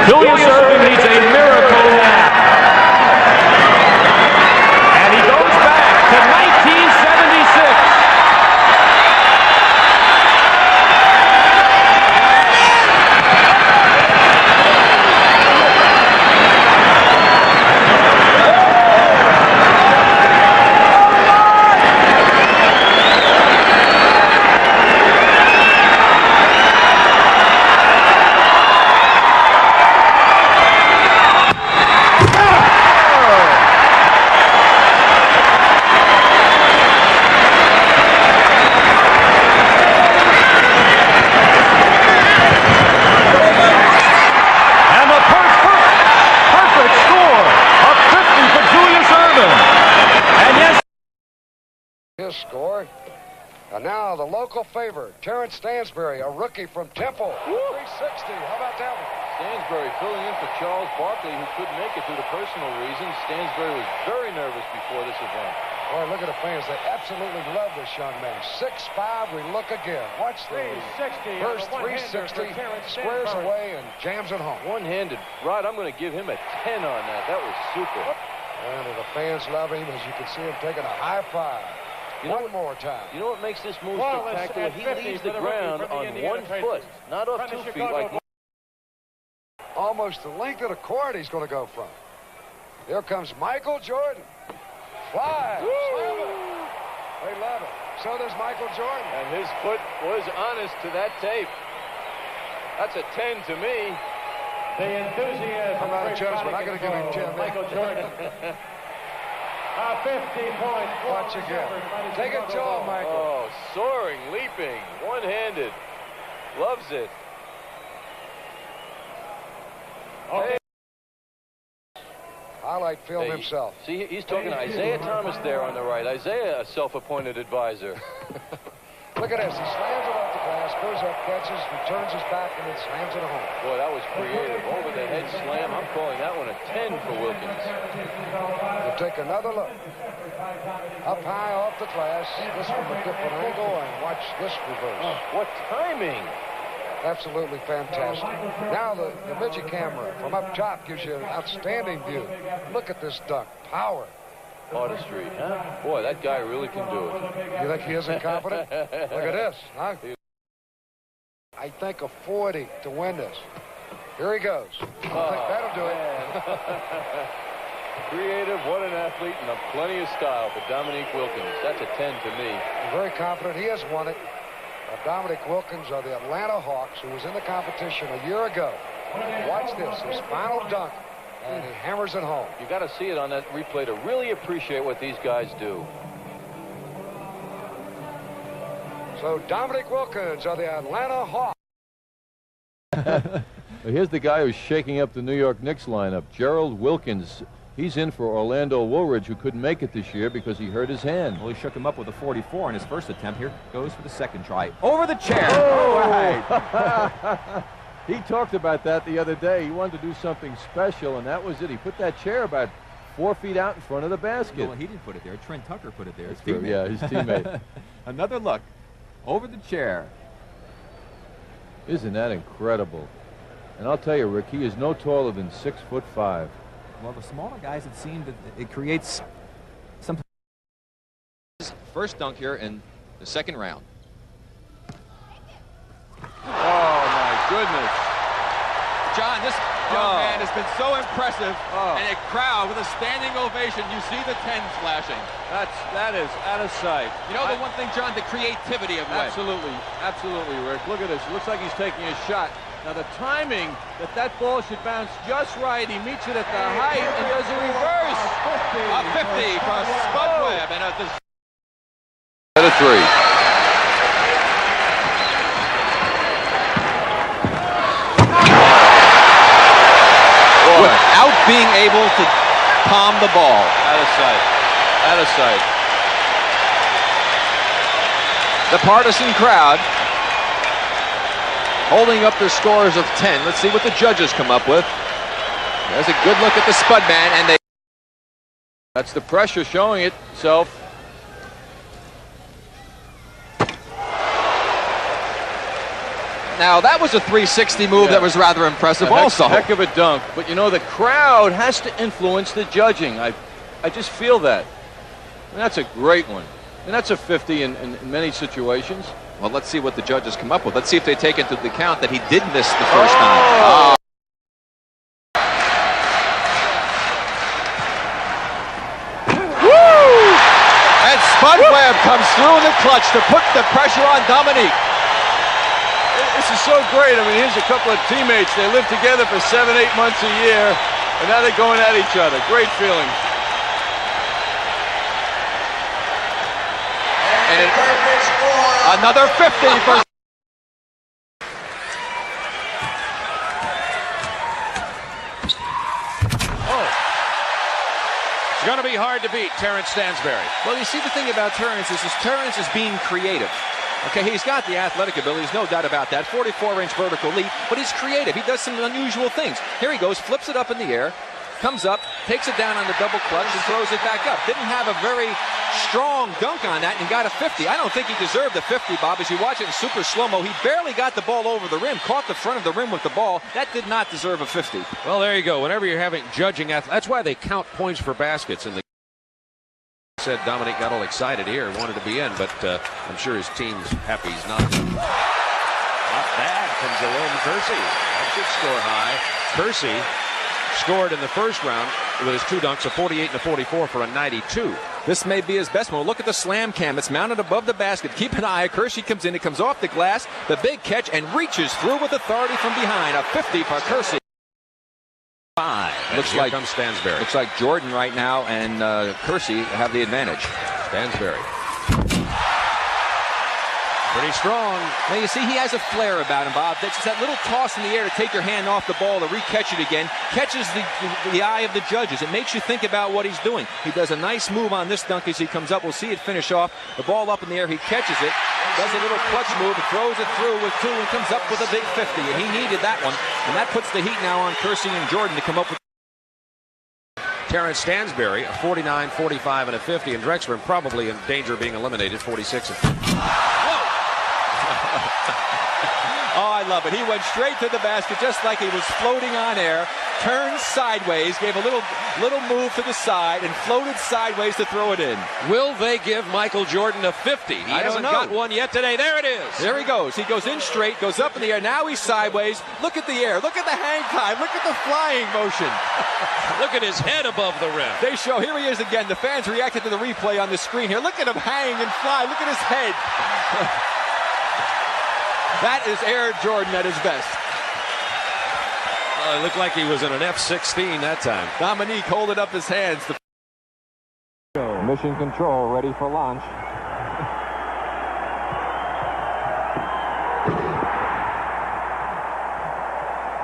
Julius Erving needs a miracle now. And he goes back to 1976. Score. And now the local favorite, Terrence Stansbury, a rookie from Temple. 360. How about that one? Stansbury filling in for Charles Barkley, who couldn't make it due to personal reasons. Stansbury was very nervous before this event. Boy, look at the fans. They absolutely love this young man. 6'5", we look again. Watch the first 360, squares away and jams it home. One-handed. Rod, I'm going to give him a 10 on that. That was super. And the fans love him, as you can see him taking a high five. One more time. You know what makes this move spectacular? He leaves the ground on 1 foot, not off 2 feet like almost the length of the court he's going to go from. Here comes Michael Jordan. Fly. They love it. So does Michael Jordan. And his foot was honest to that tape. That's a 10 to me. The enthusiasm. I'm not a judge, but I'm going to give him 10. Michael Jordan. A 50-point. Watch again. Take it to him, Michael. Oh, soaring, leaping, one-handed. Loves it. Okay. Highlight film himself. See, he's talking to Isaiah Thomas there on the right. Isaiah, a self-appointed advisor. Look at this. He slams it off the glass, goes up, catches, returns his back, and then slams it home. Boy, that was creative. Over the head slam. I'm calling that one a 10 for Wilkins. We'll take another look. Up high off the glass. This from a different angle, and watch this reverse. What timing. Absolutely fantastic. Now the midget camera from up top gives you an outstanding view. Look at this dunk. Power. Artistry, huh? Boy, that guy really can do it. You think he isn't confident? Look at this, huh? I think a 40 to win this. Here he goes. I think that'll do it. Creative, what an athlete, and plenty of style for Dominique Wilkins. That's a 10 to me. I'm very confident he has won it. Dominique Wilkins of the Atlanta Hawks, who was in the competition a year ago. Watch this, his final dunk. And he hammers it home. You got to see it on that replay to really appreciate what these guys do. So Dominique Wilkins of the Atlanta Hawks. Here's the guy who's shaking up the New York Knicks lineup, Gerald Wilkins. He's in for Orlando Woolridge, who couldn't make it this year because he hurt his hand. Well, he shook him up with a 44 on his first attempt. Here goes for the second try. Over the chair. Oh, right. He talked about that the other day. He wanted to do something special, and that was it. He put that chair about 4 feet out in front of the basket. Well, he didn't put it there. Trent Tucker put it there. His teammate. Yeah, his teammate. Another look. Over the chair. Isn't that incredible? And I'll tell you, Rick, he is no taller than 6'5". Well, the smaller guys, it seemed that it creates some. First dunk here in the second round. Oh, my goodness. John, this young man has been so impressive, and a crowd with a standing ovation. You see the 10s flashing. That is out of sight. You know the one thing, John, the creativity of Webb. Absolutely, Rick. Look at this. It looks like he's taking a shot. Now the timing that ball should bounce just right. He meets it at the height and does a reverse. A 50 for Spud Webb, and a 3. Without being able to palm the ball. Out of sight. Out of sight. The partisan crowd holding up their scores of 10. Let's see what the judges come up with. There's a good look at the Spud man, and they. That's the pressure showing itself. Now, that was a 360 move that was rather impressive also. Heck of a dunk. But, you know, the crowd has to influence the judging. I just feel that. And that's a great one. And that's a 50 in many situations. Well, let's see what the judges come up with. Let's see if they take into account that he did miss the first time. Oh. And Spud Webb comes through in the clutch to put the pressure on Dominique. This is so great. I mean, here's a couple of teammates. They live together for 7-8 months a year, and now they're going at each other. Great feeling. And another 50 for... It's going to be hard to beat Terrence Stansbury. Well, you see, the thing about Terrence is Terrence is being creative. Okay, he's got the athletic abilities, no doubt about that. 44-inch vertical leap, but he's creative. He does some unusual things. Here he goes, flips it up in the air, comes up, takes it down on the double clutch, and throws it back up. Didn't have a very strong dunk on that and got a 50. I don't think he deserved a 50, Bob. As you watch it in super slow-mo, he barely got the ball over the rim, caught the front of the rim with the ball. That did not deserve a 50. Well, there you go. Whenever you're having judging that's why they count points for baskets. And they said Dominique got all excited here and wanted to be in, but I'm sure his team's happy he's not. Not bad from Jerome Kersey. That should score high. Kersey scored in the first round with his 2 dunks, a 48 and a 44 for a 92. This may be his best one. Look at the slam cam. It's mounted above the basket. Keep an eye. Kersey comes in. It comes off the glass. The big catch and reaches through with authority from behind. A 50 for Kersey. 5. Looks like comes Stansbury. Looks like Jordan right now and Kersey have the advantage. Stansbury. Pretty strong. Now, you see, he has a flair about him, Bob. That's just that little toss in the air to take your hand off the ball to re-catch it again. Catches the eye of the judges. It makes you think about what he's doing. He does a nice move on this dunk as he comes up. We'll see it finish off. The ball up in the air. He catches it. Does a little clutch move. Throws it through with 2 and comes up with a big 50. And he needed that one. And that puts the heat now on Kersey and Jordan to come up with. Terrence Stansbury, a 49, 45, and a 50. And Drexler probably in danger of being eliminated, 46. Oh, I love it. He went straight to the basket just like he was floating on air, turned sideways, gave a little move to the side, and floated sideways to throw it in. Will they give Michael Jordan a 50? He hasn't got one yet today. There it is. There he goes. He goes in straight, goes up in the air. Now he's sideways. Look at the air. Look at the hang time. Look at the flying motion. Look at his head above the rim. They show, here he is again. The fans reacted to the replay on the screen here. Look at him hang and fly. Look at his head. That is Air Jordan at his best. It looked like he was in an F-16 that time. Dominique holding up his hands. Mission control, ready for launch.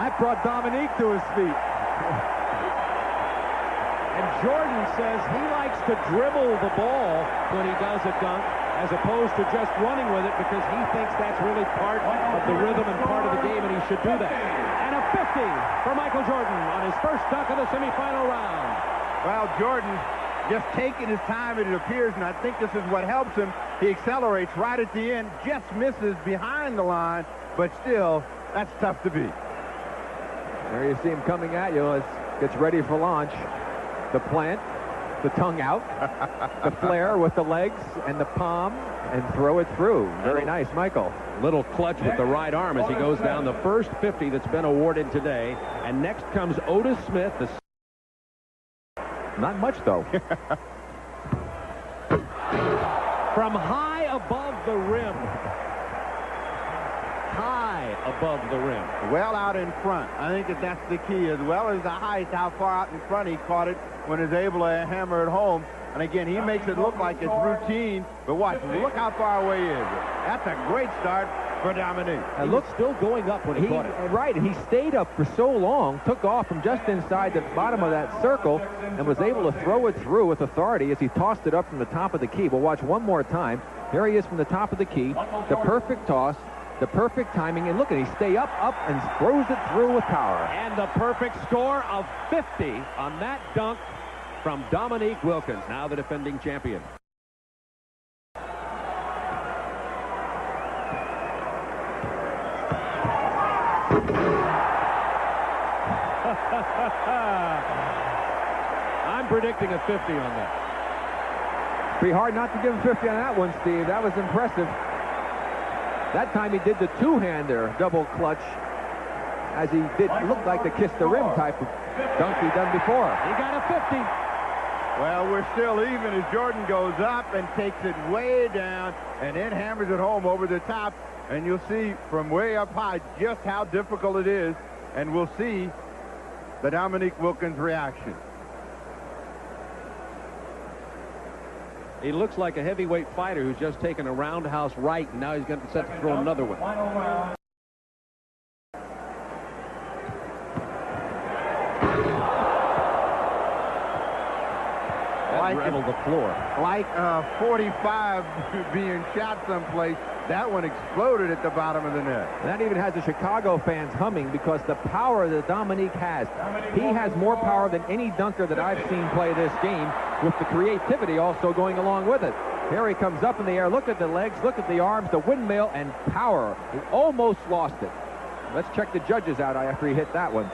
I brought Dominique to his feet. And Jordan says he likes to dribble the ball when he does a dunk, as opposed to just running with it, because he thinks that's really part of the rhythm and part of the game, and he should do that. And a 50 for Michael Jordan on his first dunk of the semifinal round. Well, Jordan just taking his time, it appears, and I think this is what helps him. He accelerates right at the end, just misses behind the line, but still, that's tough to beat. There you see him coming at you as gets ready for launch. The plant, the tongue out, the flare with the legs and the palm, and throw it through. Very nice, Michael. Little clutch with the right arm as he goes down the first 50 that's been awarded today. And next comes Otis Smith. Not much, though. From high above the rim. High above the rim. Well out in front. I think that's the key, as well as the height, how far out in front he caught it when he's able to hammer it home. And again, he makes it look like it's routine, but watch, look how far away he is. That's a great start for Dominique. And look, still going up when he caught it. Right, and he stayed up for so long, took off from just inside the bottom of that circle, and was able to throw it through with authority as he tossed it up from the top of the key. But watch one more time. There he is from the top of the key, the perfect toss, the perfect timing, and look at, he stay up, and throws it through with power. And the perfect score of 50 on that dunk from Dominique Wilkins, now the defending champion. I'm predicting a 50 on that. Be hard not to give him 50 on that one, Steve. That was impressive. That time he did the two-hander double clutch, as he did look like the kiss the rim type of dunk he done before. He got a 50. Well, we're still even as Jordan goes up and takes it way down and then hammers it home over the top. And you'll see from way up high just how difficult it is. And we'll see the Dominique Wilkins reaction. He looks like a heavyweight fighter who's just taken a roundhouse right, and now he's going to set to throw another one. Like rattled the floor. Like 45 being shot someplace. That one exploded at the bottom of the net. That even has the Chicago fans humming because the power that Dominique has. He has more power than any dunker that I've seen play this game, with the creativity also going along with it. Here he comes up in the air. Look at the legs, look at the arms, the windmill, and power. He almost lost it. Let's check the judges out after he hit that one.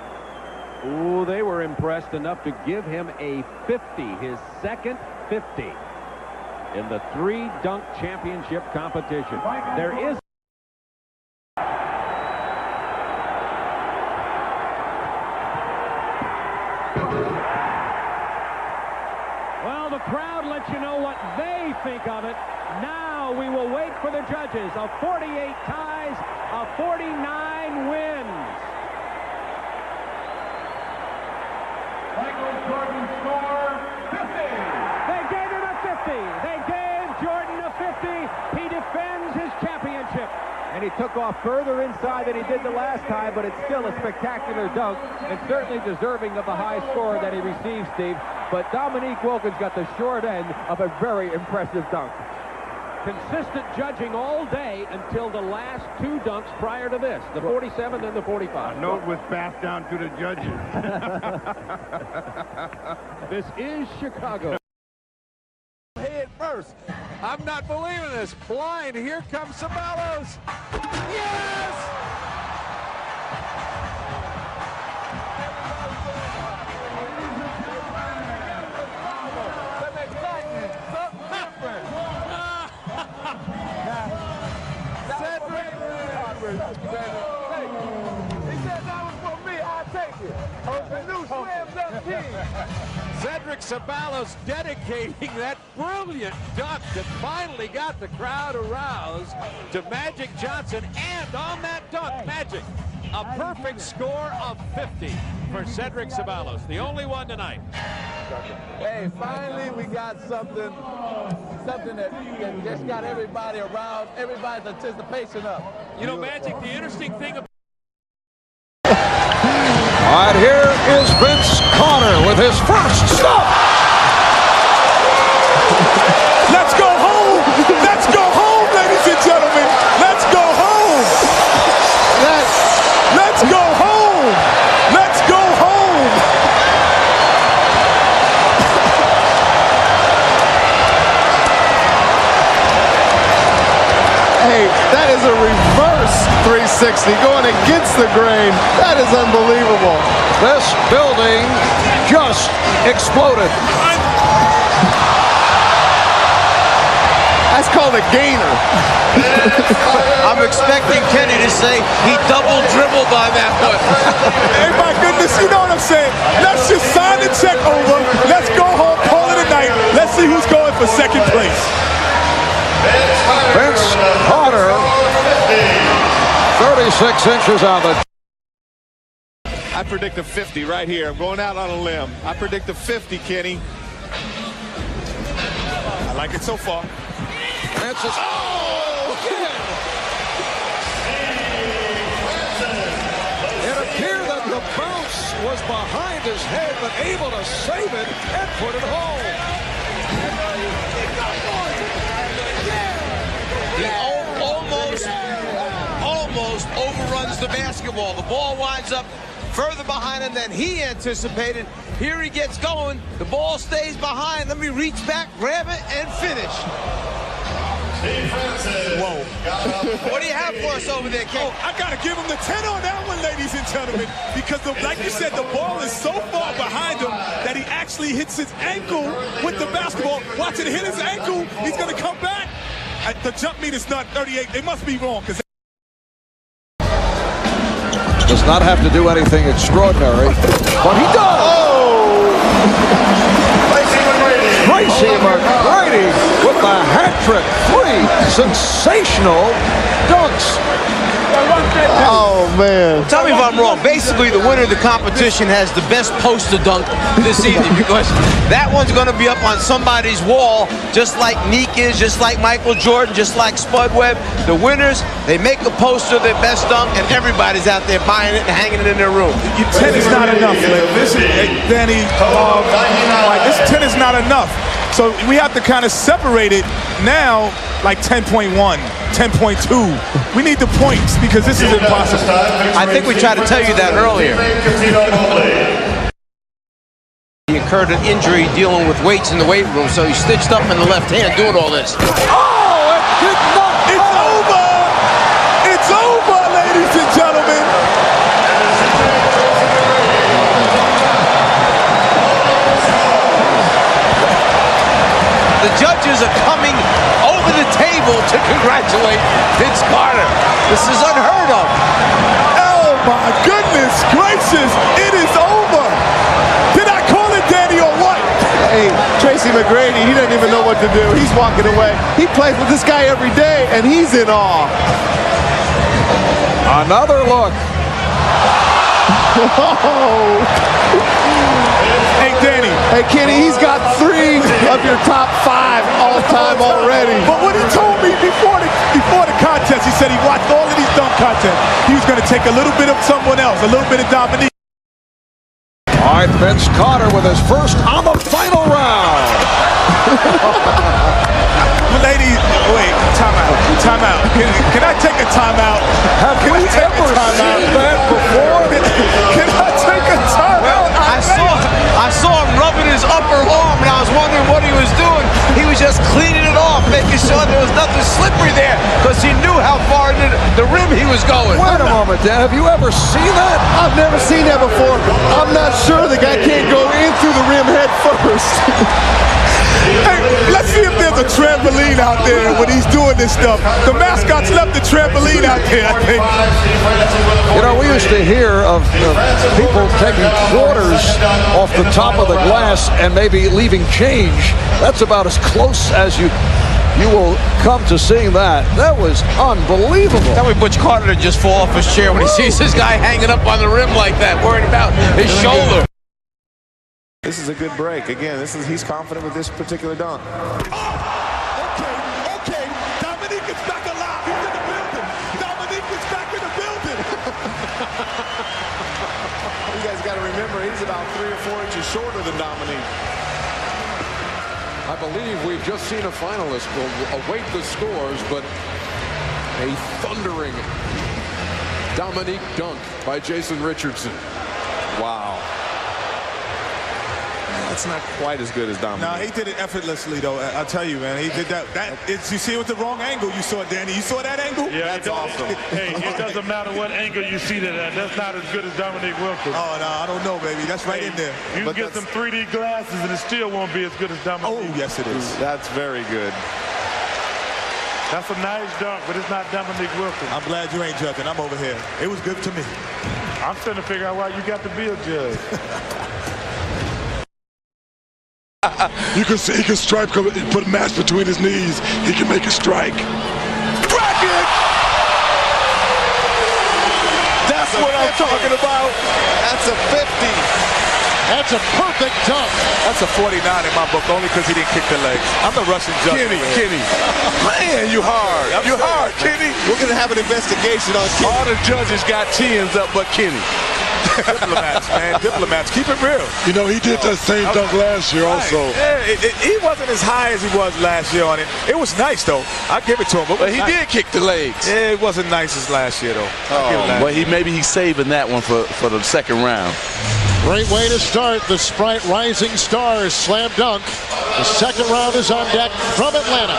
Ooh, they were impressed enough to give him a 50, his second 50 in the 3-dunk championship competition. There is well, the crowd lets you know what they think of it. Now we will wait for the judges. A 48 ties, a 49 wins. Michael Jordan score 50. They gave him a 50. They gave Jordan a 50. He defends his championship. And he took off further inside than he did the last time, but it's still a spectacular dunk and certainly deserving of the high score that he received, Steve. But Dominique Wilkins got the short end of a very impressive dunk. Consistent judging all day until the last 2 dunks prior to this, the 47 and the 45. A note was passed down to the judges. This is Chicago. Head first. I'm not believing this. Blind. Here comes Ceballos. Yes! He said that was for me. I'll take it. The new Slam Dunk King. Cedric Ceballos dedicating that brilliant dunk that finally got the crowd aroused to Magic Johnson. And on that dunk, Magic, a perfect score of 50 for Cedric Ceballos, the only one tonight. Hey, finally we got something that just got everybody aroused, everybody's anticipation up. You know, Magic, the interesting thing about All right, here is Vince Carter with his first stop. Let's go home. Let's go home, ladies and gentlemen. Let's go home. Let's go home. Let's go home. Hey, that is a reverse 360 going against the grain. That is unbelievable. This building just exploded. That's called a gainer. I'm expecting Kenny to say he double dribbled on that one. Hey, my goodness, you know what I'm saying? Let's just sign the check over. Let's go home, call it a night. Let's see who's going for second place. Vince Carter, 36 inches on the. I predict a 50 right here. I'm going out on a limb. I predict a 50, Kenny. I like it so far. Francis. It appeared that the bounce was behind his head, but able to save it and put it home. He almost overruns the basketball. The ball winds up further behind him than he anticipated. Here he gets going. The ball stays behind. Let me reach back, grab it, and finish. Whoa. What do you have for us over there, Ken? I got to give him the 10 on that one, ladies gentlemen, because, like you said, the ball is so far behind him that he actually hits his ankle with the basketball. Watch it hit his ankle. He's going to come back. The jump meet is not 38. They must be wrong. Does not have to do anything extraordinary, but he does. Oh! Tracy McGrady with the hat trick. 3 sensational dunks. Oh, man. Tell me if I'm wrong. Basically, the winner of the competition has the best poster dunk this evening because that one's going to be up on somebody's wall, just like Neek is, just like Michael Jordan, just like Spud Webb. The winners, they make a poster of their best dunk, and everybody's out there buying it and hanging it in their room. 10 is not enough. This is, Danny, this 10 is not enough. So we have to kind of separate it now, like 10.1, 10.2. We need the points because this is impossible. I think we tried to tell you that earlier. He incurred an injury dealing with weights in the weight room, so he's stitched up in the left hand doing all this. Oh, it did not. It's over. It's over, ladies and gentlemen. The judges are coming over the table to congratulate Vince Carter. This is unheard of. Oh, my goodness gracious. It is over. Did I call it, Danny, or what? Hey, Tracy McGrady, he doesn't even know what to do. He's walking away. He plays with this guy every day, and he's in awe. Another look. Hey, Danny. Hey, Kenny, he's got 3 of your top 5 all-time already. But what he told me before the contest, he said he watched all of these dunk contests. He was going to take a little bit of someone else, a little bit of Dominique. All right, Vince Carter with his first on the final round. Ladies, wait, timeout. Can I take a timeout? Have we ever seen that before? Can I take a timeout? I saw him rubbing his upper arm, and I was wondering what he was doing. He was just cleaning it off, making sure there was nothing slippery there, because he knew how far into the rim he was going. Wait a moment, Dan. Have you ever seen that? I've never seen that before. I'm not sure the guy can't go in through the rim head first. Hey, let's see if there's a trampoline out there when he's doing this stuff. The mascots left the trampoline out there, I think. You know, we used to hear of people taking quarters off the top of the glass and maybe leaving change. That's about as close as you will come to seeing that. That was unbelievable. Tell me Butch Carter to just fall off his chair when he sees this guy hanging up on the rim like that, worried about his shoulder. This is a good break. Again, he's confident with this particular dunk. Okay. Dominique is back alive. He's in the building. Dominique is back in the building. You guys got to remember, he's about 3 or 4 inches shorter than Dominique. I believe we've just seen a finalist. We'll await the scores, but a thundering Dominique dunk by Jason Richardson. Wow. That's not quite as good as Dominique. No, he did it effortlessly, though. I'll tell you, man. He did that. You see it with the wrong angle. You saw it, Danny. You saw that angle? Yeah, that's awesome. Hey, it doesn't matter what angle you see that at. That's not as good as Dominique Wilkins. Oh, no, I don't know, baby. That's right in there. You can get some 3D glasses, and it still won't be as good as Dominique. Oh, yes, it is. That's very good. That's a nice dunk, but it's not Dominique Wilkins. I'm glad you ain't judging. I'm over here. It was good to me. I'm trying to figure out why you got to be a judge. You can see he can strike, put a match between his knees. He can make a strike. Bracket! That's what I'm talking about. That's a 50. That's a perfect dunk. That's a 49 in my book, only because he didn't kick the legs. I'm the Russian judge. Kenny. Man, you hard. You hard, Kenny. We're going to have an investigation on Kenny. All the judges got 10s up but Kenny. Diplomats, man. Diplomats. Keep it real. You know, he did that same dunk last year also. Yeah, he wasn't as high as he was last year on it. It was nice, though. I give it to him. But he did kick the legs. Yeah, it wasn't nice as last year, though. Well, maybe he's saving that one for the second round. Great way to start the Sprite Rising Stars Slam Dunk. The second round is on deck from Atlanta.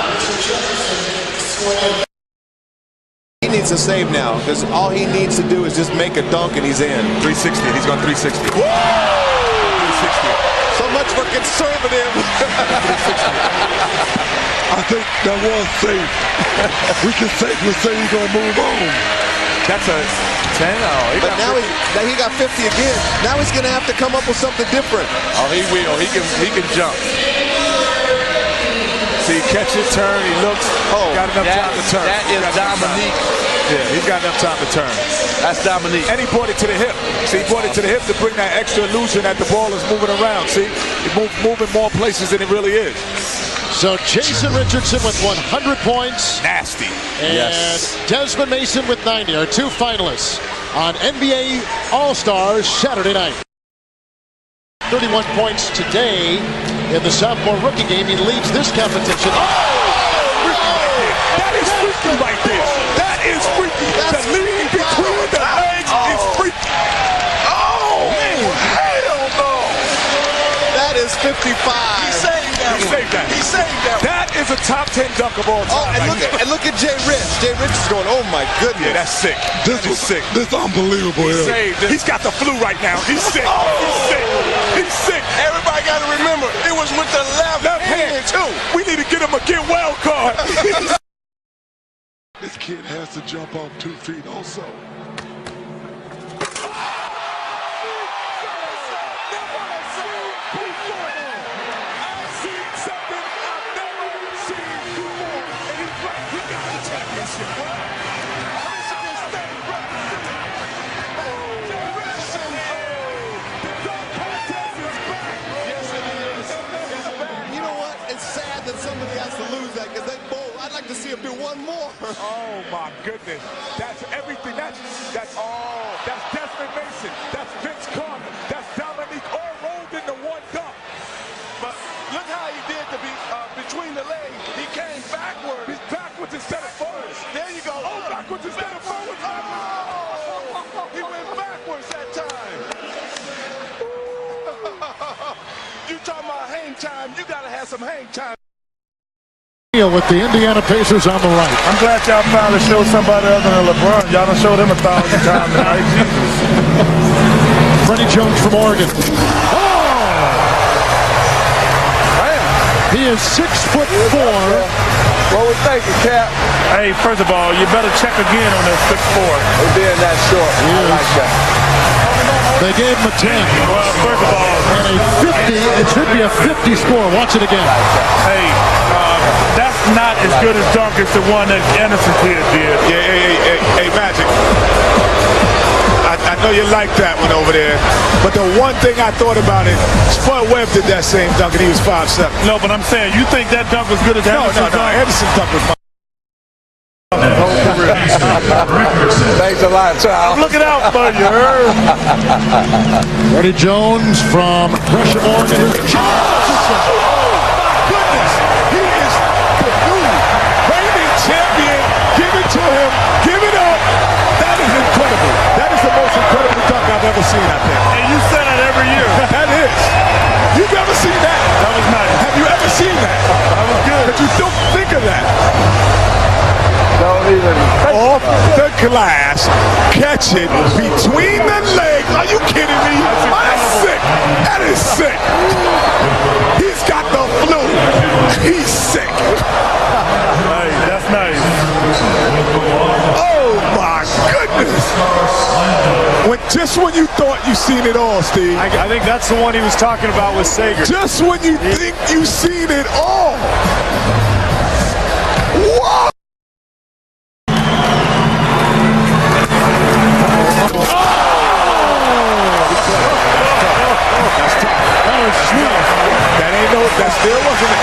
He needs needs to save now, because all he needs to do is just make a dunk and he's in. 360. He's going 360. Woo! 360. So much for conservative. I think that was safe. We can safely say he's going to move on. That's a 10. Oh, but now he got 50 again. Now he's going to have to come up with something different. Oh, he will. He can jump. See, catch it, turn, he looks. Oh, got enough time to turn. That is Dominique. Yeah, he's got enough time to turn. That's Dominique. And he brought it to the hip. See, he brought it to the hip to bring that extra illusion that the ball is moving around. See, it's moving more places than it really is. So Jason Richardson with 100 points. Nasty. And Desmond Mason with 90 are two finalists on NBA All-Stars Saturday night. 31 points today in the sophomore rookie game. He leads this competition. That is freaky right there. That is freaky. The lead between the legs is freaky. Oh, hell no. That is 55. He saved that. He saved that. That is a top 10 dunk of all time. And look at Jay Rich. Jay Rich is going, oh my goodness. Yeah, that's sick. This is sick. This is unbelievable. He's got the flu right now. He's sick. He's sick. He's sick. Everybody got to remember, it was with the left hand too. We need to get him a get well card. This kid has to jump off 2 feet also. Somebody has to lose that because I'd like to see him do one more. Oh my goodness. That's everything. That's Desmond Mason. That's Vince Carter. That's Dominique, all rolled into one dunk. But look how he did to be between the legs. He came backwards. He's backwards instead of forwards. There you go. Oh, backwards instead of forwards. Oh, he went backwards that time. You talking about hang time? You gotta have some hang time. With the Indiana Pacers on the right. I'm glad y'all finally showed somebody other than LeBron. Y'all done showed him 1,000 times now. Jesus. Freddie Jones from Oregon. Oh! He is 6'4". What we thinking, Cap? Hey, first of all, you better check again on that 6'4". We're being that short. I like that. They gave him a 10. Well, first of all, and a 50. It should be a 50 score. Watch it again. Hey, that's not as good as dunk as the one that Anderson kid did. Yeah, hey, Magic. I know you like that one over there, but the one thing I thought about it, Spud Webb did that same dunk and he was 5'7". No, but I'm saying, you think that dunk was good as Anderson's dunk? No, Anderson's dunk was fine. Thanks a lot, Charles. I'm looking out for you. Freddie Jones from Gresham, Oregon. Champion, give it to him, give it up. That is incredible. That is the most incredible dunk I've ever seen, I think. And you say that every year. That is. You've ever seen that? That was nice. Have you ever seen that? That was good. But you don't think of that. Don't even off the glass, catch it between the legs. Are you kidding me? That's sick. That is sick. He's got the flu. He's sick. Hey, that's nice. Oh my goodness. Just when you thought you seen it all, Steve. I think that's the one he was talking about with Sager. Just when you think you seen it all. Whoa. That still wasn't.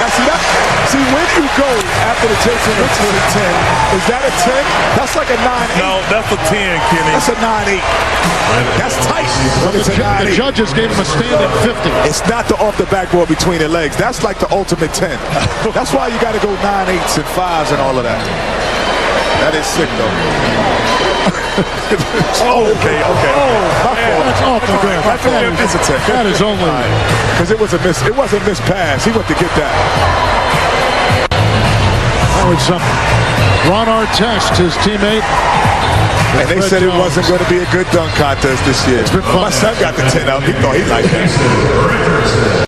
See, when you go after the Jason Richardson 10, is that a 10? That's like a 9-8. No, that's a 10, Kenny. That's a 9-8. That's tight. It's a 9-8. The judges gave him a standing 50. It's not the off the backboard between the legs. That's like the ultimate 10. That's why you got to go 9-8s and 5s and all of that. That is sick, though. Okay. Oh, that's off the ground. That's a 10. That is only because it was a missed pass. He went to get that. That was something. Ron Artest, his teammate. And they said it wasn't going to be a good dunk contest this year. My son got the 10 up. He thought he liked that.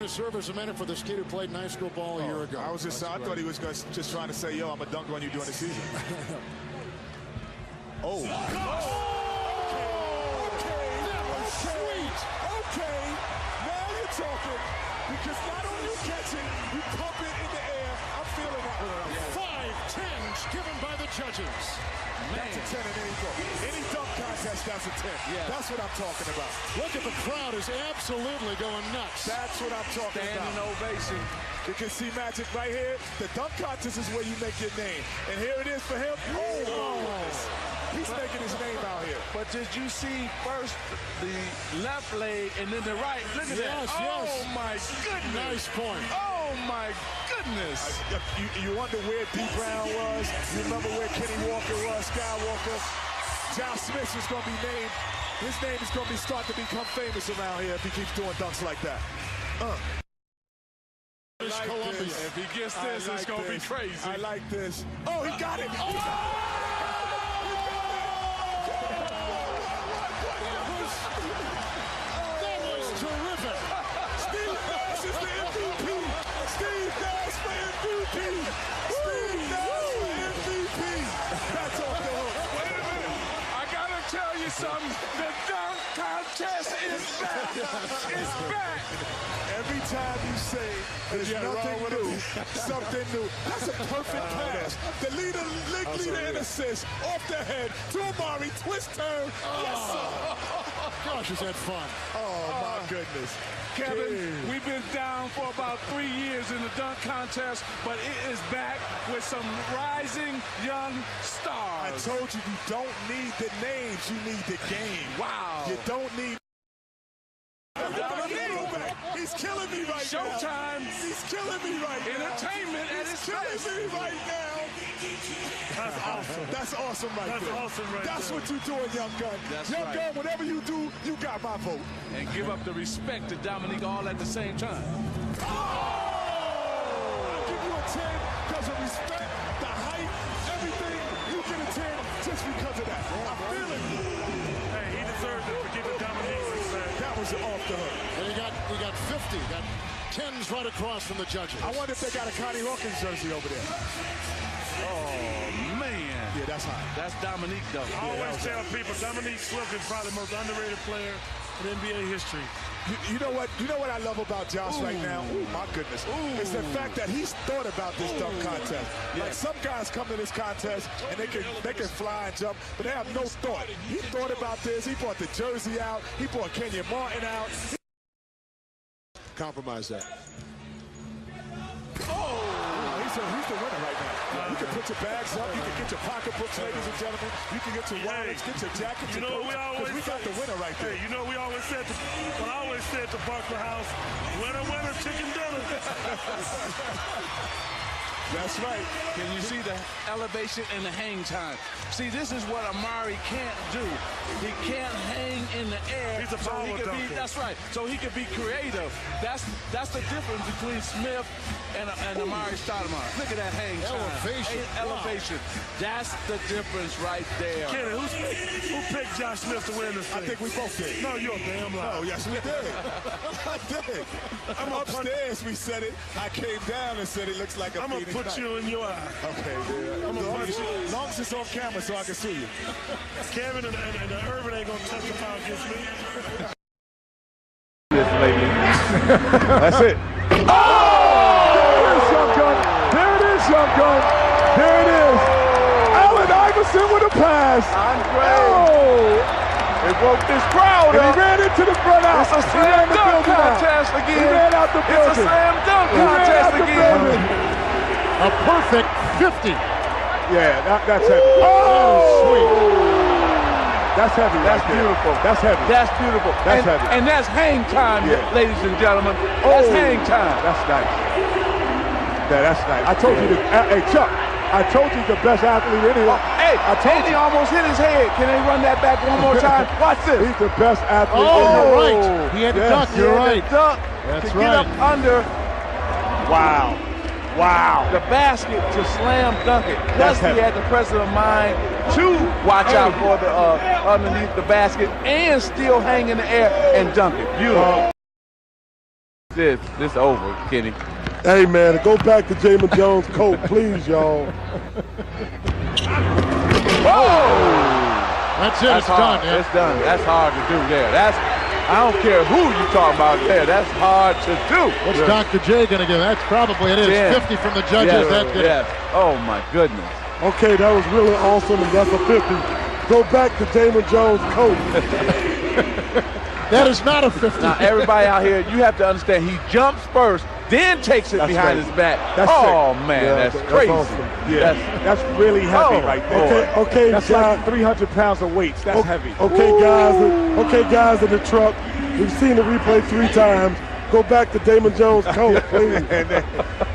Serve as a minute for this kid who played high school ball a year ago. I thought he was just trying to say, yo, I'm a dunk on you during the season. Oh. Okay, that was sweet. Okay, now you're talking. Because not only you catch it, you pump it in the air. I'm feeling that one. 5 10s given by the judges. That's a 10 in any dunk contest, that's a 10. Yeah. That's what I'm talking about. Look at the crowd is absolutely going nuts. That's what I'm talking about. Standing ovation. You can see Magic right here. The dunk contest is where you make your name. And here it is for him. Oh, he's making his name out here. But did you see first the left leg and then the right? Look at that. Yes. Oh, my goodness. Nice point. Oh, my goodness. You wonder where D. Brown was. You remember where Kenny Walker was, Skywalker. Josh Smith is going to be named. His name is going to start to become famous around here if he keeps doing dunks like that. Columbia. If he gets this, it's going to be crazy. I like this. Oh, he got it. That was terrific. Steve Nash is the MVP. Steve Nash for MVP. Steve Nash for MVP. That's off the hook. Wait a minute. I got to tell you something. The dunk contest is back. It's back. Every time you say there's nothing new, something new. That's a perfect pass. The league leader in assists off the head to Amari. Twist turn. Yes, sir. Gosh, is that fun. Oh, my goodness. Kevin, we've been down for about 3 years in the dunk contest, but it is back with some rising young stars. I told you, you don't need the names, you need the game. Wow. You don't need... He's killing me right now. Showtime. He's killing me right now. Entertainment at its best. He's killing me right now. That's awesome. That's awesome right there. That's awesome right That's there. what you're doing, Young Gun. That's Young right. Gun, whatever you do, you got my vote. And give up the respect to Dominique all at the same time. I'll give you a 10 because of respect, the height, everything. You get a 10 just because of that. I feel it. Hey, he deserves it for giving Dominique respect. That was off the hook. And he got 50. Got 10s right across from the judges. I wonder if they got a Connie Hawkins jersey over there. Oh, man. Yeah, that's hot. That's Dominique, though. I always tell people Dominique Swift is probably the most underrated player in NBA history. You know what? You know what I love about Josh right now? Ooh, my goodness. It's the fact that he's thought about this dunk contest. Like some guys come to this contest and they can fly and jump, but they have no thought. He thought about this. He brought the jersey out. He brought Kenyon Martin out. Compromise that. He's the winner right now. You can put your bags up. You can get your pocketbooks, ladies and gentlemen. You can get your wallets, get your jackets, You your know coats, we always we got the winner right there. Hey, you know we always said to Barker House, winner, winner, chicken dinner. That's right. Can you see the elevation and the hang time? See, this is what Amari can't do. He can't hang in the air. He's a so power he can be, dunker. that's right. So he can be creative. That's the difference between Smith and Amari Stoudemire. Look at that hang time. Elevation. Elevation. That's the difference right there. Kenny, who picked Josh Smith to win this thing? I think we both did. No, you're a damn liar. Oh, yes, we did. I did. I'm upstairs, we said it. I came down and said it looks like a I'm going to put you in your eye. Okay, man. I'm going to punch you. As long as it's on camera so I can see you. Kevin and Irvin ain't going to testify against me. That's it. There it is, Young Gun. There it is. Allen Iverson with a pass. It woke this crowd up. He ran into the front out. It's a slam dunk contest again. He ran out the building. It's a slam dunk contest again. A perfect 50. Yeah, that's heavy. Oh, sweet. That's heavy. That's beautiful. That's heavy. That's beautiful. That's heavy. And that's hang time, Yeah. ladies and gentlemen. That's hang time. That's nice. Yeah, that's nice. I told you, hey, Chuck, I told you the best athlete in here. Hey, he almost hit his head. Can they run that back one more time? Watch this. He's the best athlete in Oh, here. you're right. He had to duck. You're right. Duck That's to get up right. under. Wow. Wow. The basket to slam dunk it. Plus, he had the presence of mind to watch out for the underneath the basket and still hang in the air and dunk it. Beautiful. This over, Kenny. Hey, man, go back to Jamin Jones' coat, please, y'all. That's it. It's done. Yeah. It's done. That's hard to do there. I don't care who you talking about there. That's hard to do. What's Dr. J going to give? That's probably it is. 50 from the judges. That's good. Yes. Oh, my goodness. Okay, that was really awesome, and that's a 50. Go back to Jamin Jones' coat. That is not a 50. Now, everybody out here, you have to understand, he jumps first, then takes it behind his back. Man, that's crazy. Awesome. Yeah. That's really heavy right there. Okay, that's like 300 pounds of weights. That's heavy. Okay, guys in the truck. We've seen the replay 3 times. Go back to Jamin Jones' coat, please.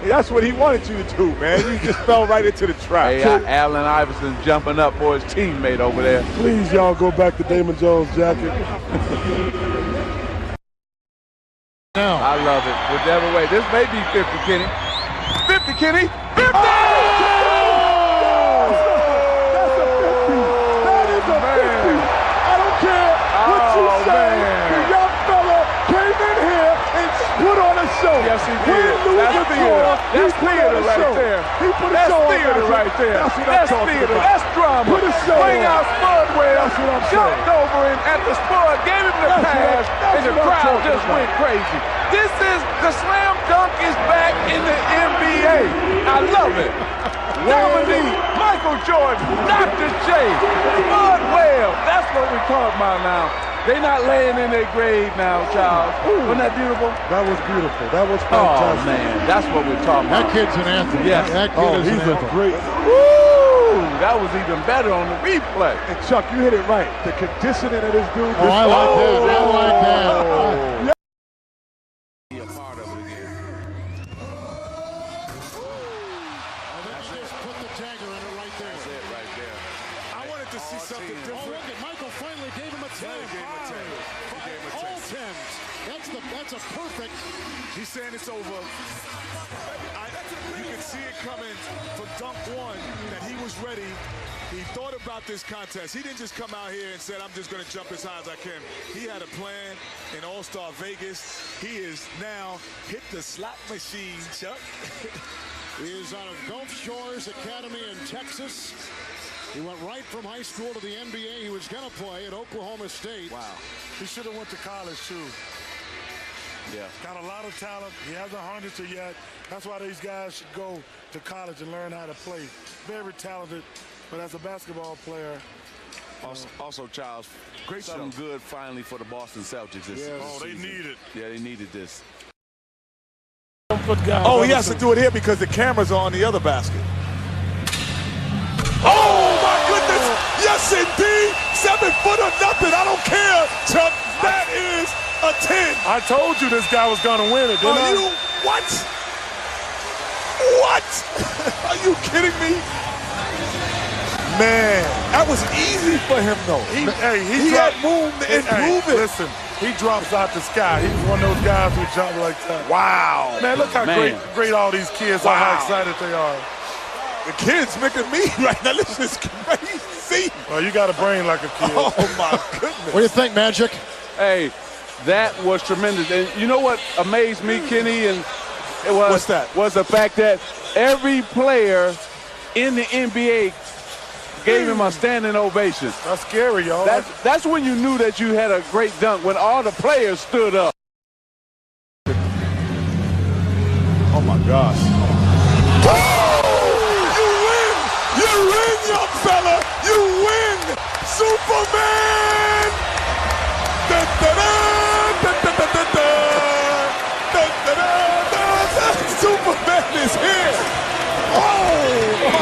That's what he wanted you to do, man. You just fell right into the trap. Hey, Allen Iverson jumping up for his teammate over there. Please, y'all, go back to Jamin Jones' jacket. Now. I love it. Whichever way. This may be 50, Kenny. 50, Kenny. 50! Oh! That's a 50. That is a 50. I don't care what you say. The young fella came in here and put on a show. Yes, he did. That's theater. That's theater right there. He put a show on. That's theater right there. That's theater. That's drama. Put a show Bring out Spudwell. Jumped over him at the Spud, gave him the pass, and the crowd just went crazy. The slam dunk is back in the NBA. I love it. Dominique, Michael Jordan, Dr. J, Spudwell. That's what we're talking about now. They're not laying in their grave now, Charles. Wasn't that beautiful? That was beautiful. That was fantastic. Oh, man. That's what we're talking about. That kid's an anthem. Yes. That kid is he's an anthem. great. Woo! That was even better on the replay. And Chuck, you hit it right. The conditioning of this dude. Oh, I like that. I like that. That's a perfect. He's saying it's over. You can see it coming from dunk one that he was ready. He thought about this contest. He didn't just come out here and said, I'm just going to jump as high as I can. He had a plan in All-Star Vegas. He is now hit the slot machine, Chuck. He is out of Gulf Shores Academy in Texas. He went right from high school to the NBA. He was going to play at Oklahoma State. Wow. He should have went to college, too. Yeah. Got a lot of talent. He hasn't harnessed it yet. That's why these guys should go to college and learn how to play. Very talented, but as a basketball player. Also, Charles, great something good finally for the Boston Celtics this season. Oh, they need it. Yeah, they needed this. Oh, he has to do it here because the cameras are on the other basket. Oh, my goodness. Yes, indeed. 7 foot or nothing. I don't care, Chuck. That is a 10. I told you this guy was going to win it, didn't I? What? What? Are you kidding me? Man, that was easy for him, though. He had room to improve it. Listen, he drops out the sky. He's one of those guys who jump like that. Wow. Man, look how great all these kids are, how excited they are. The kids making me right now. This is crazy. Well, you got a brain like a kid. Oh, my goodness. What do you think, Magic? Hey, that was tremendous. And you know what amazed me, Kenny, and it was, what's that? Was the fact that every player in the NBA gave him a standing ovation. That's scary, y'all. That's when you knew that you had a great dunk, when all the players stood up. Oh, my gosh. You win, young fella. You win. Superman. Superman is here. Oh,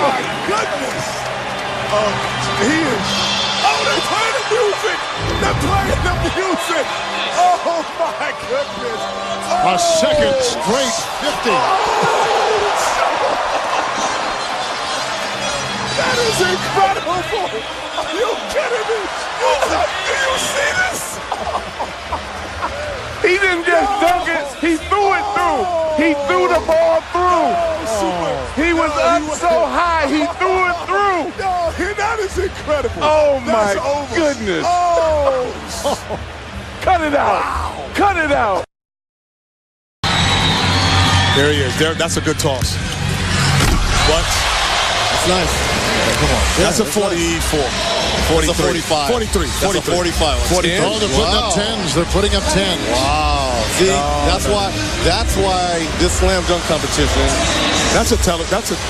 my goodness. He is. Oh, they're playing the music. They're playing the music. Oh, my goodness. A second straight 50. That is incredible. Are you kidding me? Do you see this? He didn't just dunk it. He threw it through. He threw the ball through. through and through. No, that is incredible. Oh, That's my over. goodness. Oh. Cut it out. Wow. Cut it out. There he is. That's a good toss. What? That's nice. Come on. That's a 44. 43. 45. 43. That's a 45. 43. Oh, they're putting up 10s. They're putting up 10s. Wow. See, that's why this slam dunk competition. That's a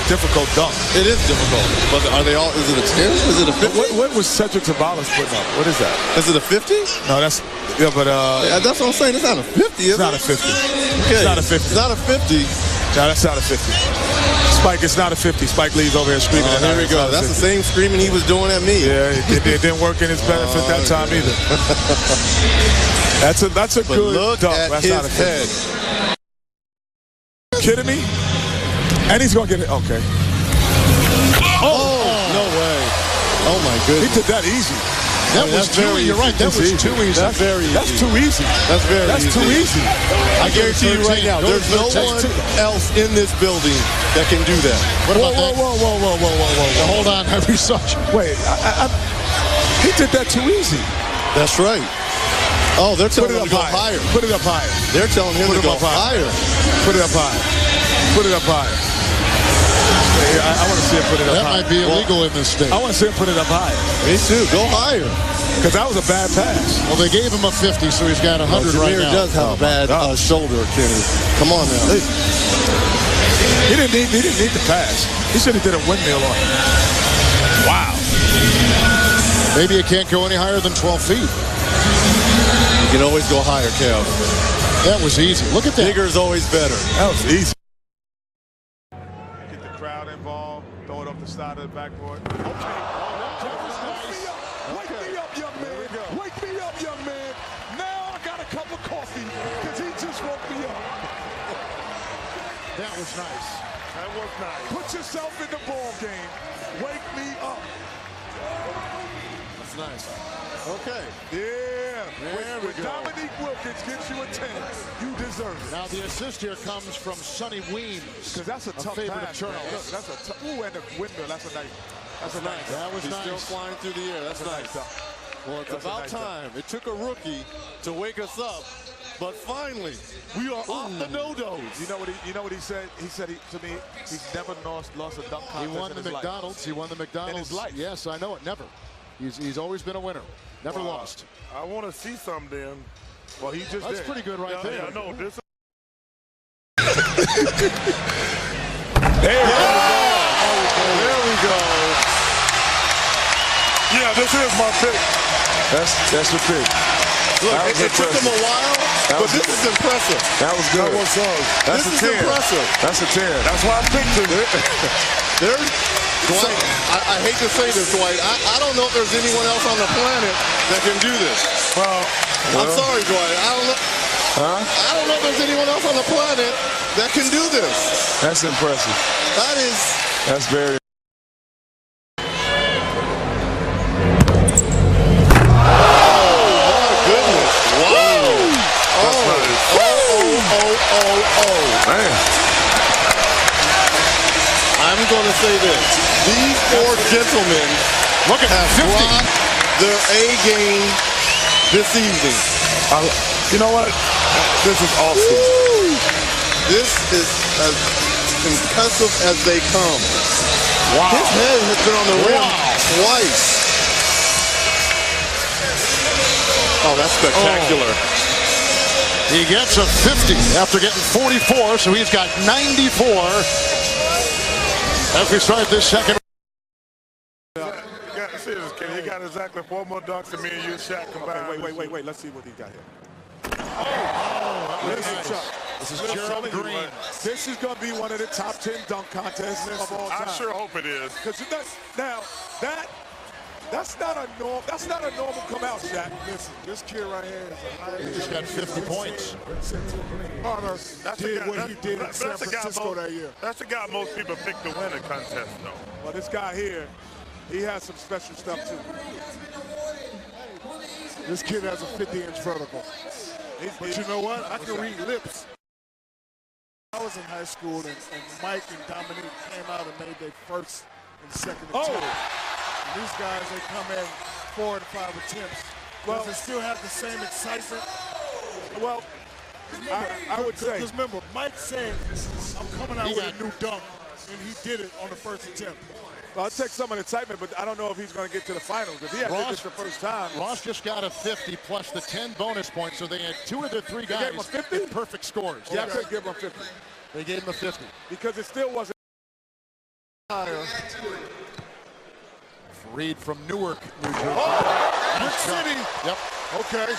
difficult dunk. It is difficult. But are they all? Is it a 10? Is it a 50? What was Cedric Sabalas putting up? What is that? Is it a 50? No, that's but that's what I'm saying. It's not a 50. It's not a 50. Okay. It's not a 50. It's not a 50. No, that's not a 50. Spike, it's not a 50. Spike Lee's over here screaming. There we go. That's the same screaming he was doing at me. Yeah, it didn't work in his benefit that time either. That's a good look dunk. At that's his not a 50. head. Kidding me? And he's gonna get it. Okay. Oh, no way. Oh my goodness. He did that easy. That was very. You're right. That was too easy. That's very easy. That's too easy. That's very That's easy. too easy. I guarantee you right now, there's no one else in this building that can do that. What about that? Whoa. Hold on, Harry Such. Wait, he did that too easy. That's right. Oh, they're telling him to go higher. Put it up higher. They're telling him to go higher. Put it up higher. Put it up higher. I want to see him put it up higher. That might be illegal in this state. I want to see him put it up higher. Me too. Go higher. Because that was a bad pass. Well, they gave him a 50, so he's got 100 right now. Jameer does have a bad shoulder, Kenny. Come on now. He didn't need the pass. He should have did a windmill on him. Wow. Maybe it can't go any higher than 12 feet. You can always go higher, Kev. That was easy. Look at that. Bigger is always better. That was easy. Get the crowd involved. Throw it up the side of the backboard. Okay. Wake me up, young man. Wake me up, young man. Now I got a cup of coffee because he just woke me up. That was nice. That was nice. Put yourself in the ball game. Wake me up. That's nice. Okay. Yeah. There we go. Dominique Wilkins gets you a 10. You deserve it. Now the assist here comes from Sonny Weems. Because that's a tough favorite pass. of Charles. Look, that's a tough. Ooh, and the windmill. That's a nice. That's a nice. That was He's nice. still flying through the air. That's nice. Well, it's about time. It took a rookie to wake us up, but finally, we are off the no-dos. You know what he said? He said to me, he's never lost a dunk contest. He won the McDonald's. Life. He won the McDonald's. In his life. Yes, I know it. Never. He's always been a winner. Never lost. I want to see some then. Well, he just That's did. pretty good right there. Yeah, I know. This. There we go. Yeah, this is my pick. That's the pick. Look, it took him a while, but this is impressive. That was good. That's This a is 10. impressive. That's a 10. That's why I picked him. Dwight, I hate to say this, Dwight. I don't know if there's anyone else on the planet that can do this. Well, I'm sorry, Dwight. I don't know. Huh? I don't know if there's anyone else on the planet that can do this. That's impressive. That is. That's very. Man. I'm going to say this. These four gentlemen have brought their A game this evening. You know what? This is awesome. Woo! This is as impressive as they come. Wow. His head has been on the rim twice. Oh, that's spectacular. He gets a 50 after getting 44, so he's got 94 as we start this second. He got exactly 4 more dunks than me and you, Shaq combined. Wait. Let's see what he got here. This is Gerald Green. This is going to be one of the top 10 dunk contests of all time. I sure hope it is. Because that's not a normal come out, Shaq. Listen, this kid right here is He's got 50 points. Carter did what he did in San Francisco that year. That's the guy most people pick to win a contest, though. Well, this guy here, he has some special stuff, too. This kid has a 50-inch vertical. But you know what? I can read lips. I was in high school, and Mike and Dominique came out and made their first and second attempt. And these guys, they come in 4 to 5 attempts. Well, does it still have the same excitement? Well, I would say. Because remember, Mike said, I'm coming out with a new dunk, and he did it on the first attempt. Well, I'll take some of the excitement, but I don't know if he's going to get to the finals. If he has this the first time. Ross just got a 50 plus the 10 bonus points, so they had 2 of the 3 guys with perfect scores. Yeah, I could give him 50. They gave him a 50. Because it still wasn't. Reed from Newark, New Jersey. Brick City. Yep. Okay.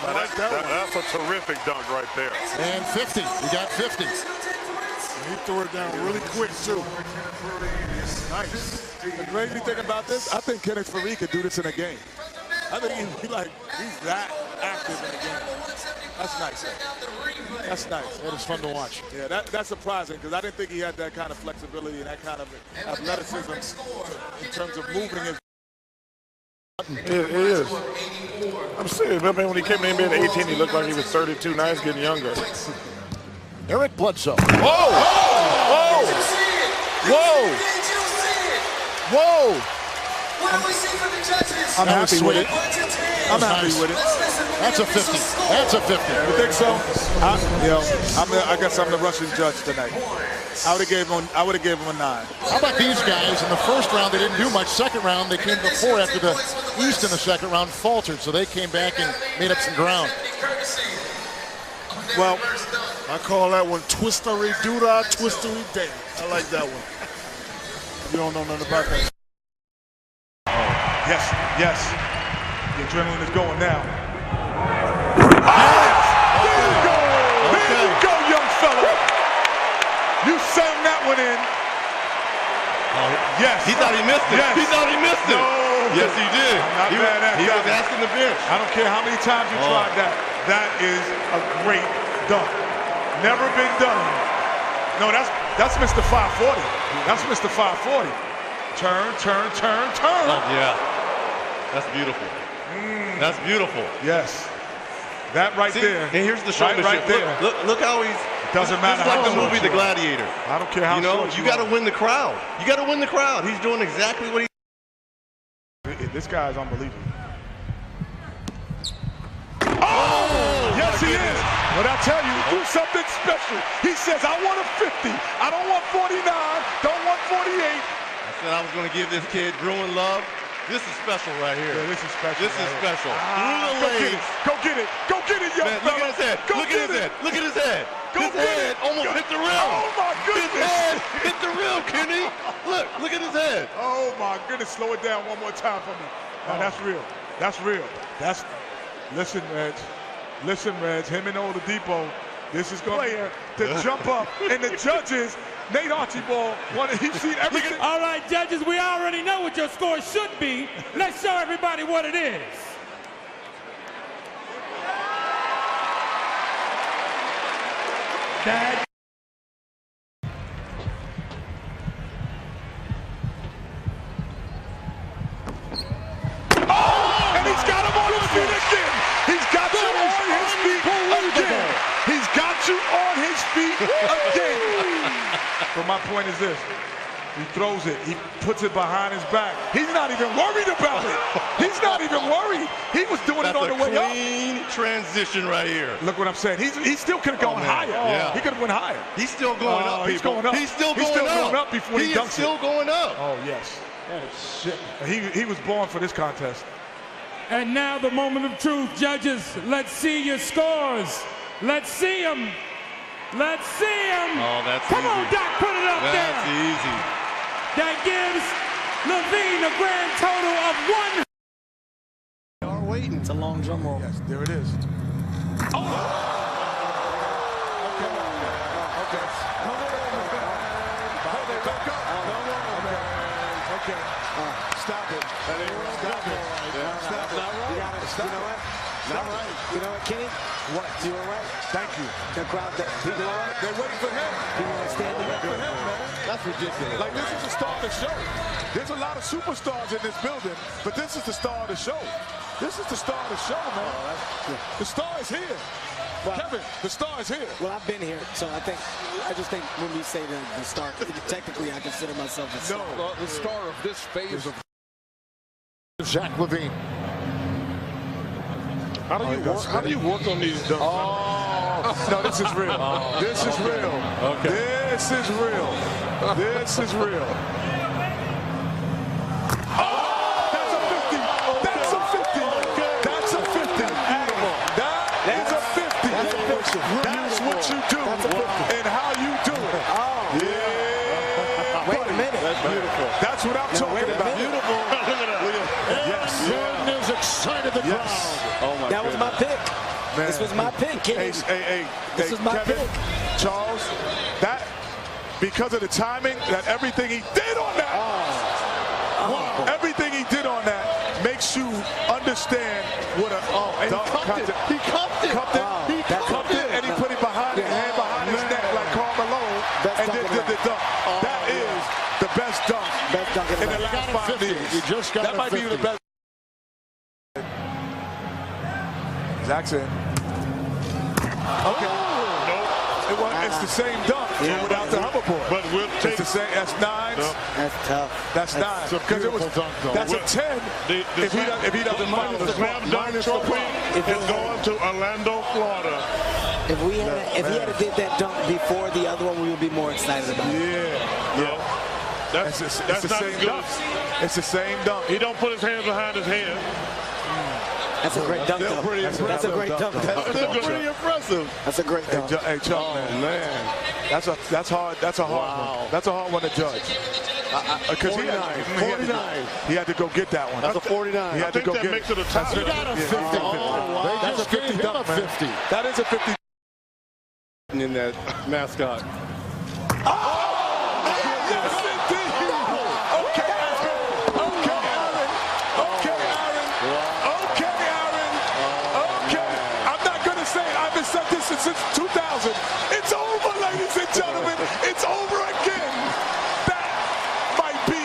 I like that's a terrific dunk right there. And 50. He got 50. He threw it down really quick, too. Nice. The crazy thing about this, I think Kenneth Faried could do this in a game. I think he's that active in a game. That's nice. That's nice. It was fun to watch. Yeah, that's surprising because I didn't think he had that kind of flexibility and that kind of athleticism in terms of moving his. It is. I'm serious. I mean, when he came in the NBA at 18, he looked like he was 32. Now he's getting younger. Eric Bledsoe. Whoa! Whoa! Whoa! Whoa! I'm happy with it. I'm happy with it. That's a 50. That's a 50. You think so? I guess I'm the Russian judge tonight. I would have gave him a 9. How about these guys? In the first round, they didn't do much. Second round, they came before after the East in the second round faltered, so they came back and made up some ground. Well, I call that one twistery doo-dah, twistery day. I like that one. You don't know nothing about that. Yes. The adrenaline is going now. There you go, young fella. You sang that one in. Yes. He thought he missed it. Yes. He thought he missed it. No. Yes, he did. He was asking the bench. I don't care how many times you tried that. That is a great dunk. Never been done. No, that's Mr. 540. That's Mr. 540. Turn. Oh, yeah. That's beautiful. That's beautiful. Yes. That right there. And here's the showmanship. Right there. Look how he's. Doesn't matter. It's like how the movie The Gladiator. I don't care how short you got to win the crowd. You got to win the crowd. He's doing exactly what he. This guy is unbelievable. Oh! Yes, he is. But I tell you, do something special. He says, I want a 50. I don't want 49. Don't want 48. I said I was going to give this kid Bruin love. This is special right here. Yeah, this is special. This is special. Go get it. Go get it, young man, fella. Look at his head. Look at his head. Look at his head. His head almost hit the rim. Oh, my goodness. His head hit the rim, Kenny. Look at his head. Oh, my goodness. Slow it down one more time for me. No, that's real. That's real. Listen, Reg. Him and Oladipo. This is going to jump up. And the judges, Nate Archibald, he's seen everything. All right, judges, we already know what your score should be. Let's show everybody what it is. Dad. Oh! And he's got him on his feet again. He's got you on his feet again. He's got you on his feet again. But my point is this. He throws it. He puts it behind his back. He's not even worried about it. He's not even worried. He was doing it on the way up. Clean transition right here. Look what I'm saying. He still could have gone higher. Yeah. He could have went higher. He's still going up, people. He's going up. He's still going up before he dunks it. He's still going up. Oh, yes. That is sick. He was born for this contest. And now the moment of truth, judges. Let's see your scores. Let's see them. Let's see them. Oh, that's Come easy. on, Doc, put it up there. That's easy. That gives Levine a grand total of 1. They are waiting. It's a long drum roll. Yes, there it is. Oh! Okay. Okay. Stop it. Stop it. Stop it. You know what? Not right. You know what, Kenny? What? You all right? Thank you. The crowd, people all right? They're waiting for him. People are standing up for him, man. That's ridiculous. Like, this is the star of the show. There's a lot of superstars in this building, but this is the star of the show. This is the star of the show, man. The star is here. Well, Kevin, the star is here. Well, I've been here, so I just think when we say the star, technically I consider myself a star. No, the star of this phase of Zach LaVine. How do you work on these dunks? Oh, no, this is real. This is real. Okay. This is real. This is real. That's a 50. That's a 50. That's a 50. That is a 50. That's what you do and how you do it. Yeah. Wait a minute. That's beautiful. That's what I'm talking about. Beautiful. Yes. Jordan is excited the crowd. Oh my That was my pick. Man. This was my pick, Kenny. This is my Kevin, pick. Charles, that, because of the timing, that everything he did on that, everything he did on that makes you understand what a He cuffed it. Cupped it, and he put it behind his hand behind his neck like Karl Malone, and then did the dunk. That is the best dunk in the last 5 years. You just got That might be the best. Jackson. Okay. It's the same dunk without the hoverboard. But we'll take it's the same. That's 9. That's tough. That's 9. Because it was. That's a 10. If he doesn't follow the slam dunk trophy is going to Orlando, Florida. If he had did that dunk before the other one, we would be more excited about it. Yeah. That's the not same good. dunk. It's the same dunk. He don't put his hands behind his head. That's a great dunk, though. That's a great dunk. That's still pretty impressive. That's a great dunk. Hey, Chuck, man. That's hard. That's a hard one. That's a hard one to judge. Because 49. He had to go get that one. That's a 49. He had to go get makes it a top. He got a 50. That's a 50 dunk, man. 50. That is a 50. In that mascot. Said this since 2000. It's over, ladies and gentlemen. It's over again. That might be.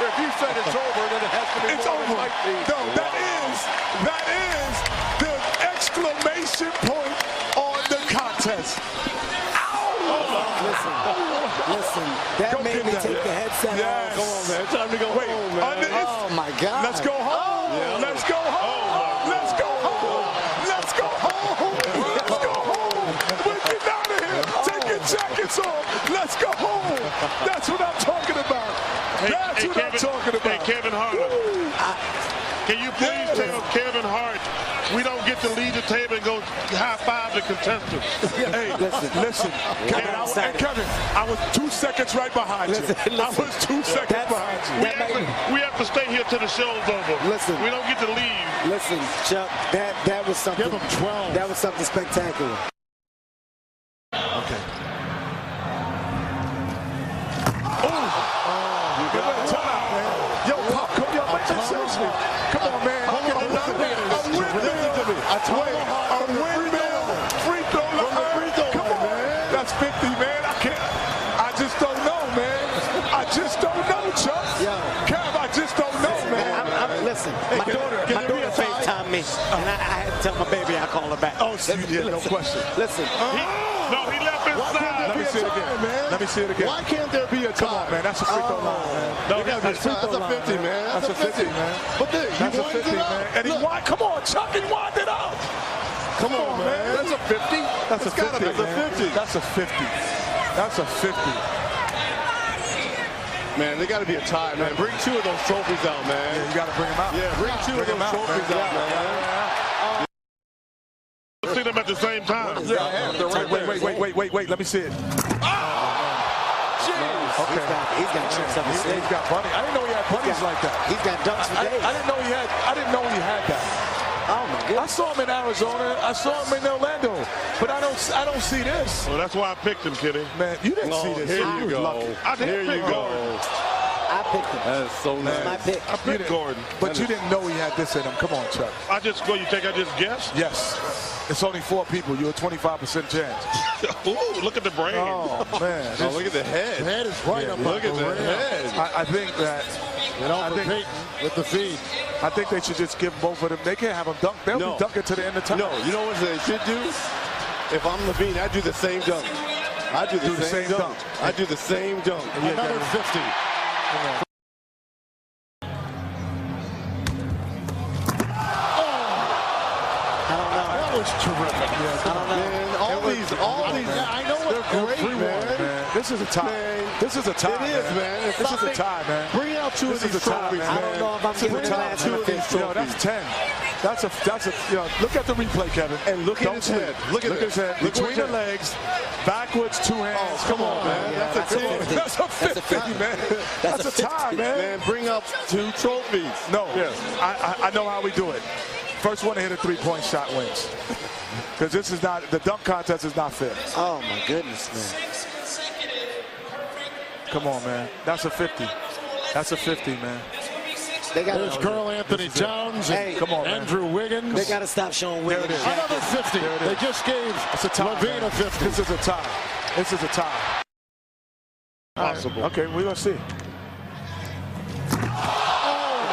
If you said it's over, then it has to be. It's over. No, that is the exclamation point on the contest. Listen. That made me take the headset off. Come on, man. It's time to go home, man. Oh my God. Let's go home. Let's go home. Let's go home. Let's go home. Let's go home. We're getting out of here. Take your jackets off. Let's go home. That's what I'm talking about. That's what I'm talking about. Hey, Kevin Hart. Can you please tell Kevin Hart we don't get to lead the table and go high-five the contestants? Hey, listen. Kevin, I was 2 seconds right behind you. I was 2 seconds behind you. We have to stay here till the show's over. Listen. We don't get to leave. Listen, Chuck, that was something. Give him 12. That was something spectacular. Okay. Seriously. Come on, man. A windmill. Free throw line. Come on. That's 50, man. I just don't know, man. I just don't know, Chuck. Kev, I just don't know, man. Listen, my daughter FaceTimed me, and I had to tell my baby I call her back. Oh, no question. Listen. He left his side. Let me see it again, man. Let me see it again. Why can't there be a tie? Come on, man. That's a free throw line, man. No, that's a 50, man. That's a 50, man. But then, that's a 50, man. And he won. Come on, Chuck. He wound it up. Come on, man. That's a 50. That's a 50. That's a 50. That's a 50. Man, they got to be a tie, man. Bring 2 of those trophies out, man. Yeah, you got to bring them out. Yeah, bring 2 of those trophies out, man. See them at the same time. Wait. Let me see it. Okay. He's got tricks up his sleeve. He's got bunny. I didn't know he had bunnies like that. He's got dunks for days. I didn't know he had that. Oh my goodness. I saw him in Arizona. I saw him in Orlando. But I don't see this. Well, that's why I picked him, Kitty. Man, you didn't see this. Here you go. Here you go. I picked him. That is so nice. My pick. I picked Gordon. But you didn't know he had this in him. Come on, Chuck. I just guessed? Yes. It's only 4 people. You're a 25% chance. Ooh, look at the brain. Oh, man. Oh, look at the head. The head is right up. Look at the head. I think that You know, for Peyton with the feed. I think they should just give both of them. They can't have them dunk. They'll be dunking to the end of time. No, you know what they should do? If I'm Levine, I do the same dunk. I do the same dunk. I do the same dunk. Another 50. That was terrific. I don't know. Man, all these. I know they're great, man. This is a tie. This is a tie. It is, man. This is a tie, man. Bring out two of these trophies, man. I don't know if I'm giving the last two of these trophies. Yo, that's 10. That's a. You know, look at the replay, Kevin. And look at his head. Look at his head. Between the legs, backwards, two hands. Oh, come on, man. That's a 10. That's a 50, man. That's a tie, man. Man, bring out two trophies. No. Yes. I know how we do it. First one to hit a three-point shot wins. Because this is not, the dunk contest is not fair. Oh, my goodness, man. Come on, man. That's a 50. That's a 50, man. There's Karl Anthony Towns and come on, Andrew Wiggins. They got to stop showing Wiggins. Another 50. They just gave Levine a 50. This is a tie. This is a tie. Possible. Okay, we're going to see.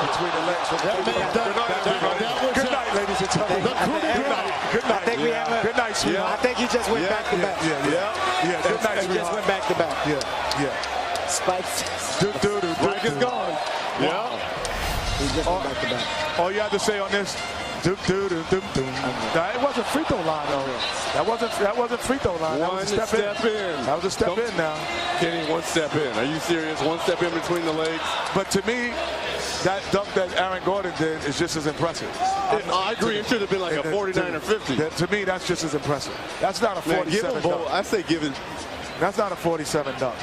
Between the legs. Good night, ladies and gentlemen. Good night. Good night. I think we have a, good night, sweetheart. I think you just went back to back. Yeah. Good night, sweetheart. You just went back to back. Yeah. Spikes. Mike is gone. Yeah. He just went back to back. All you have to say on this, Now, it wasn't free throw line, though. That wasn't free throw line. That was a step in. That was a step in now. Kenny, one step in. Are you serious? One step in between the legs? But to me, that dunk that Aaron Gordon did is just as impressive. I agree. It should have been like a 49 or 50. To me, that's just as impressive. That's not a 47 dunk. I say give it. That's not a 47 dunk.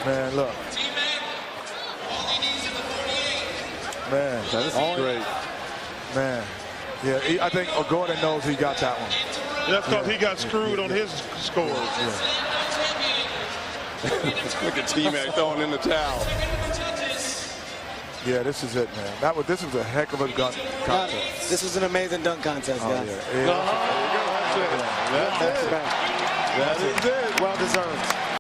Man, look. Man, this is great. Man, yeah, I think Gordon knows he got that one. That's because he got screwed on his scores. Look at T-Mac throwing in the towel. Yeah, this is it, man. This was a heck of a dunk contest. This was an amazing dunk contest, guys. Yeah. That's it. That is it. Well deserved.